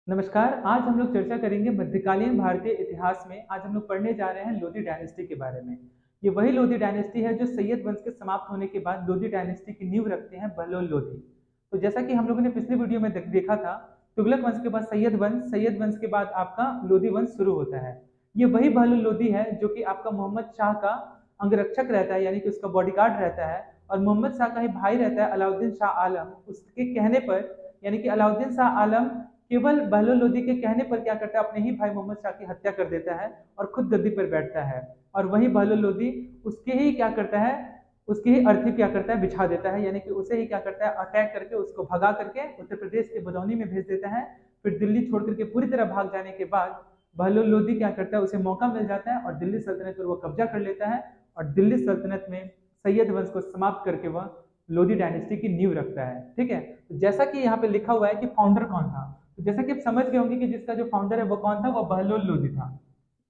नमस्कार। आज हम लोग चर्चा करेंगे मध्यकालीन भारतीय इतिहास में। आज हम लोग पढ़ने जा रहे हैं लोधी डायनेस्टी के बारे में। ये वही लोधी डायनेस्टी है जो सैयद वंश के समाप्त होने के बाद लोधी डायनेस्टी की नींव रखते हैं बहलोल लोधी। तो जैसा कि हम लोगों ने पिछले वीडियो में देखा था, तुगलक वंश के बाद सैयद वंश के बाद आपका लोधी वंश शुरू होता है। ये वही बहलोल लोधी है जो कि आपका मोहम्मद शाह का अंगरक्षक रहता है, यानी कि उसका बॉडीगार्ड रहता है। और मोहम्मद शाह का ही भाई रहता है अलाउद्दीन शाह आलम। उसके कहने पर, यानी कि अलाउद्दीन शाह आलम केवल बहलोल लोधी के कहने पर क्या करता है, अपने ही भाई मोहम्मद शाह की हत्या कर देता है और खुद गद्दी पर बैठता है। और वही बहलोल लोधी उसके ही क्या करता है, उसकी ही अर्थी क्या करता है, बिछा देता है, यानी कि उसे ही क्या करता है, अटैक करके उसको भगा करके उत्तर प्रदेश के बदौनी में भेज देता है। फिर दिल्ली छोड़ करके पूरी तरह भाग जाने के बाद बहलोल लोधी क्या करता है, उसे मौका मिल जाता है और दिल्ली सल्तनत पर वो कब्जा कर लेता है और दिल्ली सल्तनत में सैयद वंश को समाप्त करके वह लोधी डायनेस्टी की नींव रखता है। ठीक है, तो जैसा कि यहाँ पे लिखा हुआ है कि फाउंडर कौन था, तो जैसा कि आप समझ गए होंगे कि जिसका जो फाउंडर है वो कौन था, वो बहलोल लोधी था।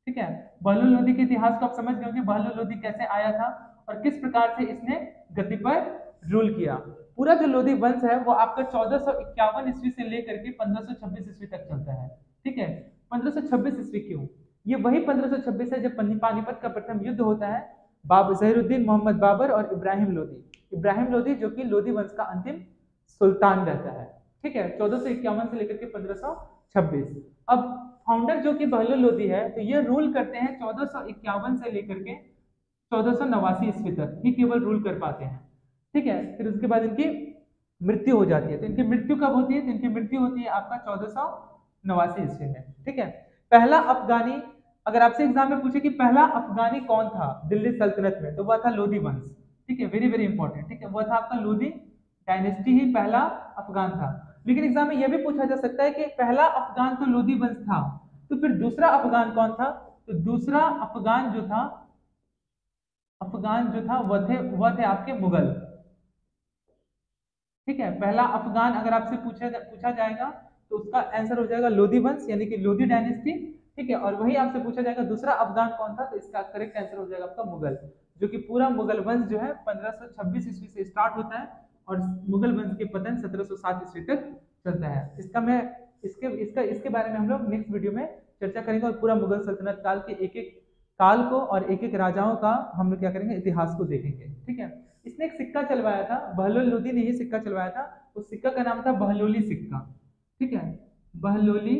ठीक है, बहलोल लोधी के इतिहास को आप समझ गए होंगे, बहलोल लोधी कैसे आया था और किस प्रकार से इसने गद्दी पर रूल किया। पूरा जो लोधी वंश है वो आपका 1451 ईस्वी से लेकर के 1526 ईस्वी तक चलता है। ठीक है, 1526 ईस्वी क्यों? ये वही 1526 है जब पानीपत का प्रथम युद्ध होता है। जहीरुद्दीन मोहम्मद बाबर और इब्राहिम लोधी जो कि लोधी वंश का अंतिम सुल्तान रहता है। ठीक है, 1451 से लेकर के 1526। अब फाउंडर जो कि बहलोल लोधी है, तो ये रूल करते हैं 1451 से लेकर के 1489 ईस्वी तक ही केवल रूल कर पाते हैं। ठीक है, फिर उसके बाद इनकी मृत्यु हो जाती है। तो इनकी मृत्यु कब होती है? तो इनकी मृत्यु होती है आपका 1489 ईस्वी में। ठीक है, पहला अफगानी, अगर आपसे एग्जाम में पूछे कि पहला अफगानी कौन था दिल्ली सल्तनत में, तो वह था लोधी वंश। ठीक है, वेरी वेरी इंपॉर्टेंट। ठीक है, वह था आपका लोधी डायनेस्टी ही पहला अफगान था। लेकिन एग्जाम में यह भी पूछा जा सकता है कि पहला अफगान तो लोधी वंश था, तो फिर दूसरा अफगान कौन था? तो दूसरा अफगान जो था वह थे आपके मुगल। ठीक है, पहला अफगान अगर आपसे पूछा जाएगा तो उसका आंसर हो जाएगा लोधी वंश, यानी कि लोधी डायनेस्टी। ठीक है, और वही आपसे पूछा जाएगा दूसरा अफगान कौन था, तो इसका करेक्ट आंसर हो जाएगा आपका मुगल। जो कि पूरा मुगल वंश जो है 1526 ईस्वी से स्टार्ट होता है और मुगल वंश के पतन 1707 ईस्वी तक चलता है। इसका मैं इसके इसका इसके बारे में हम लोग नेक्स्ट वीडियो में चर्चा करेंगे और पूरा मुगल सल्तनत काल के एक एक काल को और एक एक राजाओं का हम लोग क्या करेंगे, इतिहास को देखेंगे। ठीक है, इसने एक सिक्का चलवाया था, बहलोल लोधी ने ही सिक्का चलवाया था। उस सिक्का का नाम था बहलोली सिक्का। ठीक है, बहलोली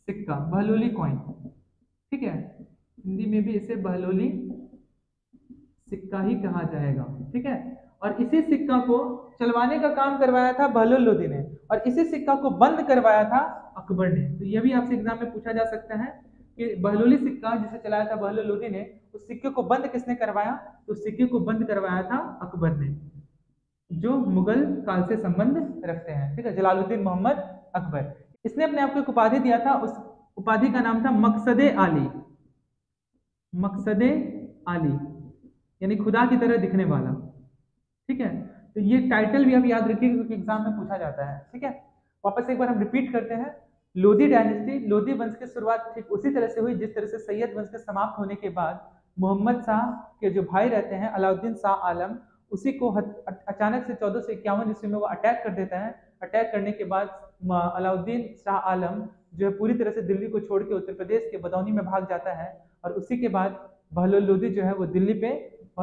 सिक्का, बहलोली कॉइन। ठीक है, हिंदी में भी इसे बहलोली सिक्का ही कहा जाएगा। ठीक है, और इसी सिक्का को चलवाने का काम करवाया था बहलोल लोधी ने और इसी सिक्का को बंद करवाया था अकबर ने। तो यह भी आपसे एग्जाम में पूछा जा सकता है कि बहलोली सिक्का जिसे चलाया था बहलोल लोधी ने, उस सिक्के को बंद किसने करवाया? तो सिक्के को बंद करवाया था अकबर ने, जो मुगल काल से संबंध रखते हैं। ठीक है, जलालुद्दीन मोहम्मद अकबर। इसने अपने आप को एक उपाधि दिया था, उस उपाधि का नाम था मकसदे आली। मकसदे आली यानी खुदा की तरह दिखने वाला। ठीक है, तो ये टाइटल भी आप याद रखिएगा क्योंकि एग्जाम में पूछा जाता है। ठीक है, वापस एक बार हम रिपीट करते हैं। लोधी डायनेस्टी, लोधी वंश की शुरुआत ठीक उसी तरह से हुई जिस तरह से सैयद वंश के समाप्त होने के बाद मोहम्मद शाह के जो भाई रहते हैं अलाउद्दीन शाह आलम, उसी को अचानक से 1451 ईस्वी में वो अटैक कर देता है। अटैक करने के बाद अलाउद्दीन शाह आलम जो है पूरी तरह से दिल्ली को छोड़ के उत्तर प्रदेश के बदौनी में भाग जाता है और उसी के बाद बहलोल लोधी जो है वो दिल्ली पे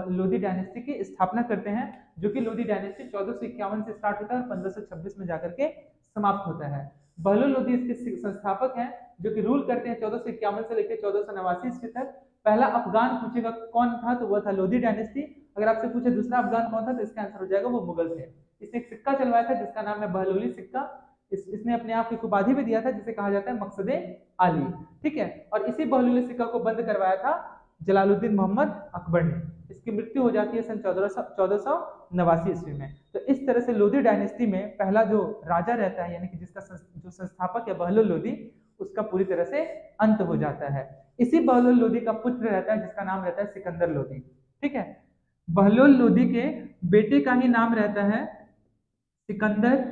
लोधी डायनेस्टी की स्थापना करते हैं, जो कि लोधी डायनेस्टी 1451 से स्टार्ट होता है और 1526 में जाकर के समाप्त होता है। बहलोल लोधी इसके संस्थापक हैं जो कि रूल करते हैं 1451 से लेकर 1489 ईस्वी तक। पहला अफगान पूछेगा कौन था, तो वह था लोधी डायनेस्टी। अगर आपसे पूछे दूसरा अफगान कौन था, तो इसका आंसर हो जाएगा वो मुगल थे। इसने एक सिक्का चलवाया था जिसका नाम है बहलोली सिक्का। इसने अपने आप को उपाधि भी दिया था जिसे कहा जाता है मकसदे आली। ठीक है, और इसी बहलोली सिक्का को बंद करवाया था जलालुद्दीन मोहम्मद अकबर ने। इसकी मृत्यु हो जाती है सन 1489 ईस्वी में। तो इस तरह से लोधी डायनेस्टी में पहला जो राजा रहता है, यानी कि जिसका जो संस्थापक है बहलोल लोधी, उसका पूरी तरह से अंत हो जाता है। इसी बहलोल लोधी का पुत्र रहता है जिसका नाम रहता है सिकंदर लोधी। ठीक है, बहलोल लोधी के बेटे का ही नाम रहता है सिकंदर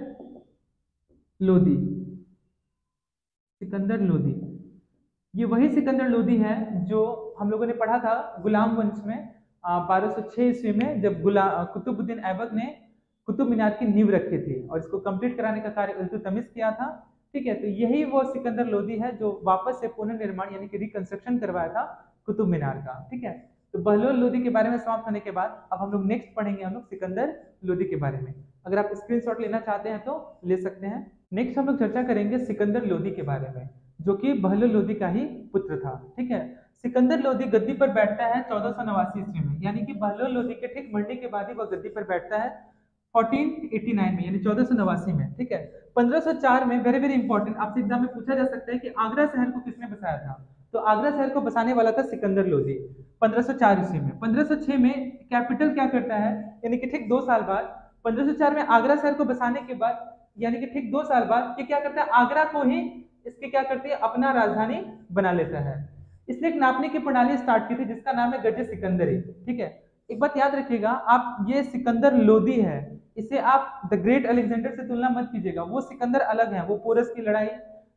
लोधी। सिकंदर लोधी, ये वही सिकंदर लोधी है जो हम लोगों ने पढ़ा था गुलाम वंश में 1206 ईस्वी में, जब कुतुबुद्दीन ऐबक ने कुतुब मीनार की नींव रखी थी और इसको कंप्लीट कराने का कार्य इल्तुतमिश किया था। ठीक है, तो यही वो सिकंदर लोदी है जो वापस से पुनर्निर्माण यानी कि रिकंस्ट्रक्शन करवाया था कुतुब मीनार का। ठीक है, तो बहलोल लोदी के बारे में समाप्त होने के बाद अब हम लोग नेक्स्ट पढ़ेंगे हम लोग सिकंदर लोदी के बारे में। अगर आप स्क्रीनशॉट लेना चाहते हैं तो ले सकते हैं। नेक्स्ट हम लोग चर्चा करेंगे सिकंदर लोदी के बारे में, जो कि बहलोल लोदी का ही पुत्र था। ठीक है, सिकंदर लोदी गद्दी पर बैठता है 1489 ईस्वी में, यानी कि बहलोल लोदी के ठीक मरने के बाद ही वह गद्दी पर बैठता है 1489 में, यानी 1489 में। ठीक है, 1504 में वेरी वेरी इंपॉर्टेंट आपसे एग्जाम में पूछा जा सकता है कि आगरा शहर को किसने बसाया था। तो आगरा शहर को बसाने वाला था सिकंदर लोदी 1504 ईस्वी में। 1506 में कैपिटल क्या करता है, यानी कि ठीक 2 साल बाद 1504 में आगरा शहर को बसाने के बाद, यानी कि ठीक 2 साल बाद ये क्या करता है, आगरा को ही इसके क्या करती है, अपना राजधानी बना लेता है। इसने एक नापने की प्रणाली स्टार्ट की थी जिसका नाम है गजे सिकंदरी। ठीक है, एक बात याद रखिएगा आप, ये सिकंदर लोदी है, इसे आप द ग्रेट अलेक्जेंडर से तुलना मत कीजिएगा। वो सिकंदर अलग है, वो पोरस की लड़ाई,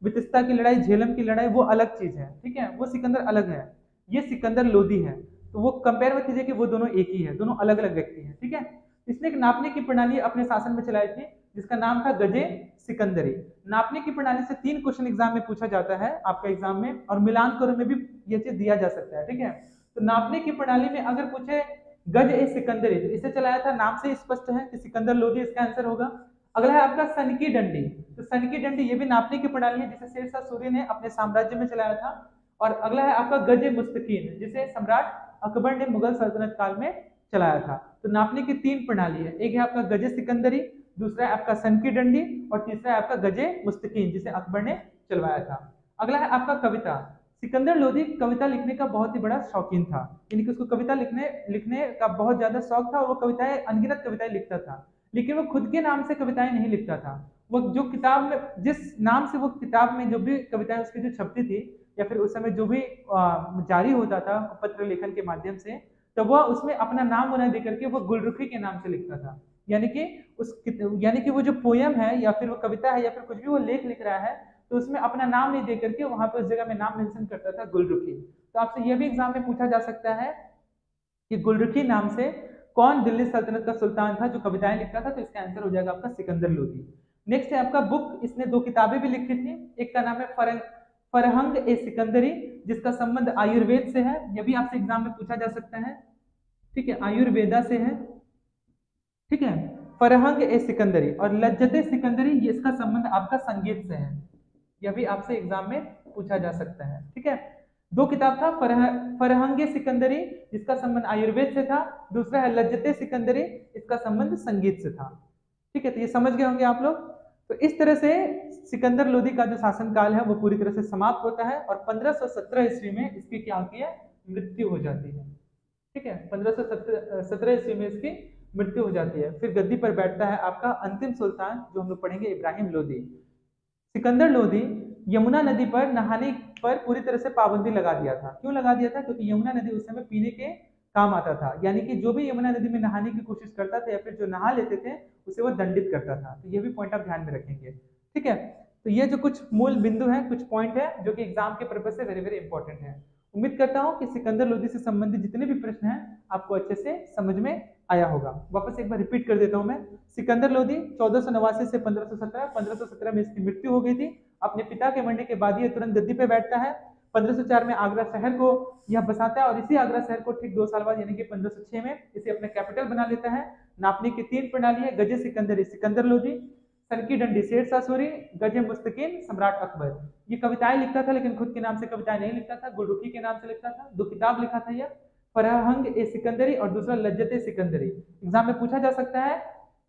वितिस्ता की लड़ाई, झेलम की लड़ाई वो अलग चीज है। ठीक है, वो सिकंदर अलग है, ये सिकंदर लोदी है। तो वो कंपेयर मत कीजिए कि वो दोनों एक ही है, दोनों अलग अलग व्यक्ति हैं। ठीक है, इसने एक नापने की प्रणाली अपने शासन में चलाई थी जिसका नाम था गजे सिकंदरी। नापने की प्रणाली से 3 क्वेश्चन एग्जाम में पूछा जाता है आपका एग्जाम में, और मिलान करो में भी ये चीज दिया जा सकता है। ठीक है, तो नापने की प्रणाली में अगर पूछे गज ए सिकंदरी, तो इसे चलाया था, नाम से स्पष्ट है कि सिकंदर लोदी इसका आंसर होगा। अगला है आपका सन की डंडी। तो सन की डंडी ये भी नापने की प्रणाली है जिसे शेरशाह सूरी ने अपने साम्राज्य में चलाया था। और अगला है आपका गज ए मुस्तकीन, जिसे सम्राट अकबर ने मुगल सल्तनत काल में चलाया था। तो नापने की 3 प्रणाली है, एक है आपका गजे सिकंदरी, दूसरा है आपका सन की डंडी, और तीसरा है आपका गजे मुस्तकीन जिसे अकबर ने चलवाया था। अगला है आपका कविता। सिकंदर लोदी कविता लिखने का बहुत ही बड़ा शौकीन था, यानी कि उसको कविता लिखने का बहुत ज्यादा शौक था और वो कविताएं, अनगिनत कविताएं लिखता था। लेकिन वो खुद के नाम से कविताएं नहीं लिखता था। वो जो किताब में, जिस नाम से वो किताब में जो भी कविताएं उसकी जो छपती थी, या फिर उस समय जो भी जारी होता था पत्र लेखन के माध्यम से, तो वह उसमें अपना नाम न दे करके वो गुलरुखी के नाम से लिखता था। यानी कि वो जो पोयम है या फिर वो कविता है या फिर कुछ भी वो लेख लिख रहा है, तो उसमें अपना नाम नहीं दे करके वहां पे उस जगह में नाम मेंशन करता था गुलरुखी। तो आपसे यह भी एग्जाम में पूछा जा सकता है कि गुलरुखी नाम से कौन दिल्ली सल्तनत का सुल्तान था जो कविताएं लिखता था। तो इसका आंसर हो जाएगा आपका सिकंदर लोदी। नेक्स्ट है आपका बुक, इसने 2 किताबें भी लिखी थी। एक का नाम है फरहंग ए सिकंदरी, जिसका संबंध आयुर्वेद से है, यह भी आपसे एग्जाम में पूछा जा सकता है। ठीक है, आयुर्वेदा से है। ठीक है, फरहंग ए सिकंदरी, और लज्जते सिकंदरी, ये इसका संबंध आपका संगीत से है, यह भी आपसे एग्जाम में पूछा जा सकता है। ठीक है, 2 किताब था, फरहंग ए सिकंदरी जिसका संबंध आयुर्वेद से था, दूसरा है लज्जते सिकंदरी, इसका संबंध संगीत से था। ठीक है, तो ये समझ गए होंगे आप लोग। तो इस तरह से सिकंदर लोदी का जो शासनकाल है वो पूरी तरह से समाप्त होता है, और 1517 ईस्वी में इसकी क्या होती है, मृत्यु हो जाती है। ठीक है, 1517 ईस्वी में इसकी मृत्यु हो जाती है। फिर गद्दी पर बैठता है आपका अंतिम सुल्तान जो हम लोग पढ़ेंगे, इब्राहिम लोदी। सिकंदर लोदी यमुना नदी पर नहाने पर पूरी तरह से पाबंदी लगा दिया था। क्यों लगा दिया था, क्योंकि यमुना नदी उस समय पीने के काम आता था, यानी कि जो भी यमुना नदी में नहाने की कोशिश करता था या फिर जो नहा लेते थे उसे वो दंडित करता था। तो ये भी पॉइंट आप ध्यान में रखेंगे। ठीक है, तो ये जो कुछ मूल बिंदु है, कुछ पॉइंट है जो कि एग्जाम के पर्पज से वेरी वेरी इंपॉर्टेंट है। उम्मीद करता हूं कि सिकंदर लोदी से संबंधित जितने भी प्रश्न हैं आपको अच्छे से समझ में आया होगा। वापस एक बार रिपीट कर देता हूं मैं। सिकंदर लोदी 1489 से 1517 में इसकी मृत्यु हो गई थी। अपने पिता के मरने के बाद ये तुरंत गद्दी पे बैठता है। 1504 में आगरा शहर को यह बसाता है, और इसी आगरा शहर को ठीक 2 साल बाद यानी कि 1506 में इसे अपना कैपिटल बना लेता है। नापने की 3 प्रणाली है, गजे सिकंदरी सिकंदर लोदी, सन की डंडी शेरशाह सूरी, गजे मुस्तकीन सम्राट अकबर। ये कविताएं लिखता था लेकिन खुद के नाम से कविताएं नहीं लिखता था, गुलरुखी के नाम से लिखता था। 2 किताब लिखा था यह, फरहंग ए सिकंदरी और दूसरा लज्जते सिकंदरी। एग्जाम में पूछा जा सकता है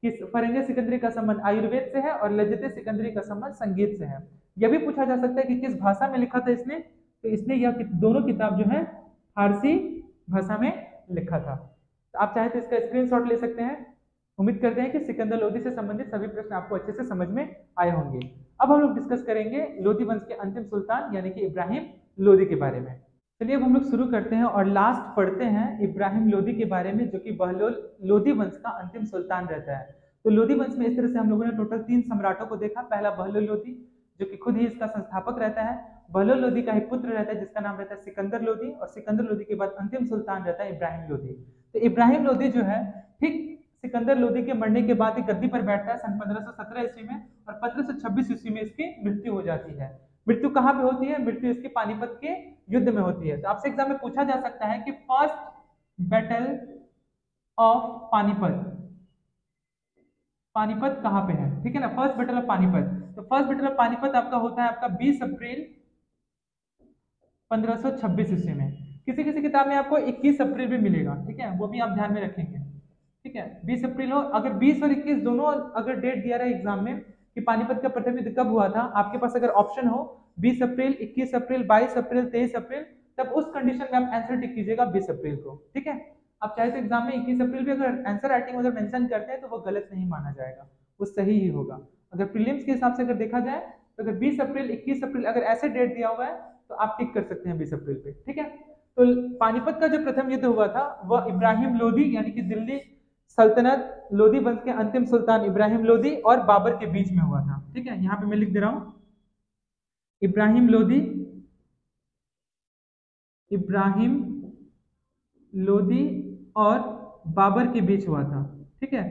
कि फरहंग सिकंदरी का संबंध आयुर्वेद से है और लज्जते सिकंदरी का संबंध संगीत से है। यह भी पूछा जा सकता है कि किस भाषा में लिखा था इसने। तो इसने यह दोनों किताब जो है फारसी भाषा में लिखा था। तो आप चाहे तो इसका स्क्रीनशॉट ले सकते हैं। उम्मीद करते हैं कि सिकंदर लोदी से संबंधित सभी प्रश्न आपको अच्छे से समझ में आए होंगे। अब हम लोग डिस्कस करेंगे लोदी वंश के अंतिम सुल्तान यानी कि इब्राहिम लोदी के बारे में। चलिए अब हम लोग शुरू करते हैं और लास्ट पढ़ते हैं इब्राहिम लोदी के बारे में, जो कि बहलोल लोदी वंश का अंतिम सुल्तान रहता है। तो लोदी वंश में इस तरह से हम लोगों ने टोटल 3 सम्राटों को देखा। पहला बहलोल लोदी जो कि खुद ही इसका संस्थापक रहता है। बहलोल लोदी का ही पुत्र रहता है जिसका नाम रहता है सिकंदर लोदी, और सिकंदर लोदी के बाद अंतिम सुल्तान रहता है इब्राहिम लोदी। तो इब्राहिम लोदी जो है ठीक सिकंदर लोदी के मरने के बाद एक गद्दी पर बैठता है सन 1517 ईस्वी में, और 1526 ईस्वी में इसकी मृत्यु हो जाती है। मृत्यु कहाँ पे होती है? मृत्यु इसकी पानीपत के युद्ध में होती है। तो आपसे एग्जाम में पूछा जा सकता है कि first battle of Panipat, Panipat कहाँ पे है? ठीक है ना, फर्स्ट बैटल ऑफ पानीपत। तो फर्स्ट बैटल ऑफ पानीपत आपका होता है आपका 20 अप्रैल 1526 ईस्वी में। किसी किसी किताब में आपको 21 अप्रैल भी मिलेगा, ठीक है, वो भी आप ध्यान में रखेंगे। ठीक है, 20 अप्रैल हो, अगर 20 और 21 दोनों अगर डेट दिया रहा है एग्जाम में कि पानीपत का प्रथम युद्ध कब हुआ था, आपके पास अगर ऑप्शन हो 20 अप्रैल, 21 अप्रैल, 22 अप्रैल, 23 अप्रैल, तब उस कंडीशन में आप आंसर टिक कीजिएगा 20 अप्रैल को। ठीक है, आप चाहे तो एग्जाम में 21 अप्रैल भी अगर आंसर राइटिंग अगर मेंशन करते हैं तो वो गलत नहीं माना जाएगा, वो सही ही होगा। अगर प्रीलिम्स के हिसाब से अगर देखा जाए तो अगर 20 अप्रैल, 21 अप्रैल अगर ऐसे डेट दिया हुआ है तो आप टिक कर सकते हैं 20 अप्रैल पे। ठीक है, तो पानीपत का जो प्रथम युद्ध हुआ था वह इब्राहिम लोदी यानी कि दिल्ली सल्तनत, लोदी वंश के अंतिम सुल्तान इब्राहिम लोदी और बाबर के बीच में हुआ था। ठीक है, यहाँ पे मैं लिख दे रहा हूं, इब्राहिम लोदी, इब्राहिम लोदी और बाबर के बीच हुआ था। ठीक है,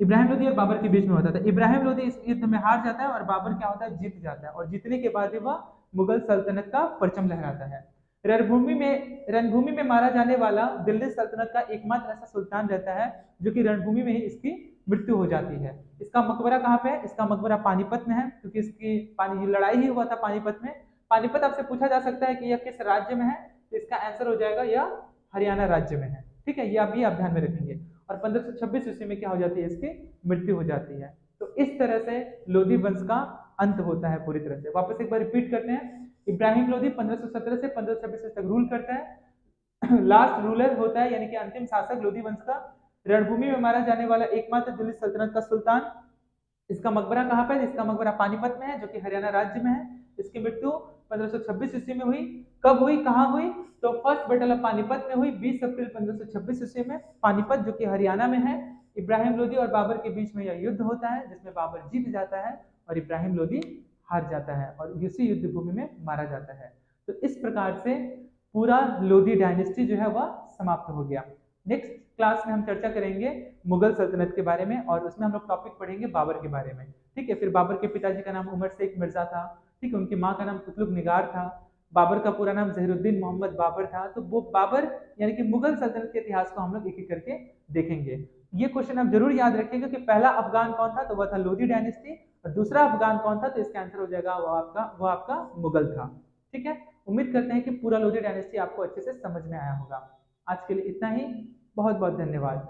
इब्राहिम लोदी और बाबर के बीच में होता था। इब्राहिम लोदी इस युद्ध में हार जाता है और बाबर क्या होता है? जीत जाता है, और जीतने के बाद ही वह मुगल सल्तनत का परचम लहराता है। रणभूमि में मारा जाने वाला दिल्ली सल्तनत का एकमात्र ऐसा सुल्तान रहता है जो कि रणभूमि में ही इसकी मृत्यु हो जाती है। इसका मकबरा कहाँ पे है? इसका मकबरा पानीपत में है, क्योंकि इसकी लड़ाई ही हुआ था पानीपत में। पानीपत आपसे पूछा जा सकता है कि यह किस राज्य में है, तो इसका आंसर हो जाएगा यह हरियाणा राज्य में है। ठीक है, ये अभी आप ध्यान में रखेंगे। और 1526 ईस्वी में क्या हो जाती है? इसकी मृत्यु हो जाती है। तो इस तरह से लोदी वंश का अंत होता है पूरी तरह से। वापस एक बार रिपीट करते हैं, इब्राहिम लोदी 1517 से 1526 तक रूल करता है। लास्ट रूलर होता है यानी कि अंतिम शासक लोदी वंश का। रणभूमि में मारा जाने वाला एकमात्र दिल्ली सल्तनत का सुल्तान। इसका मकबरा कहाँ पर? इसका मकबरा पानीपत में है जो कि हरियाणा राज्य में है। इसकी मृत्यु 1526 ईस्वी में हुई। कब हुई, कहाँ हुई? तो फर्स्ट बैटल ऑफ पानीपत में हुई 20 अप्रैल 1526 ईस्वी में, पानीपत जो कि हरियाणा में है। इब्राहिम लोदी और बाबर के बीच में यह युद्ध होता है जिसमें बाबर जीत जाता है और इब्राहिम लोदी हार जाता है और इसी युद्ध भूमि में मारा जाता है। तो इस प्रकार से पूरा लोदी डायनेस्टी जो है वह समाप्त हो गया। नेक्स्ट क्लास में हम चर्चा करेंगे मुगल सल्तनत के बारे में, और उसमें हम लोग टॉपिक पढ़ेंगे बाबर के बारे में। ठीक है, फिर बाबर के पिताजी का नाम उमर शेख मिर्जा था। ठीक है, उनकी माँ का नाम कुतुब निगार था। बाबर का पूरा नाम जहीरुद्दीन मोहम्मद बाबर था। तो वो बाबर यानी कि मुगल सल्तनत के इतिहास को हम लोग एक एक करके देखेंगे। ये क्वेश्चन आप जरूर याद रखिएगा कि पहला अफगान कौन था, तो वह था लोदी डायनेस्टी, और दूसरा अफगान कौन था, तो इसका आंसर हो जाएगा वो आपका मुगल था। ठीक है, उम्मीद करते हैं कि पूरा लोदी डायनेस्टी आपको अच्छे से समझ में आया होगा। आज के लिए इतना ही, बहुत बहुत धन्यवाद।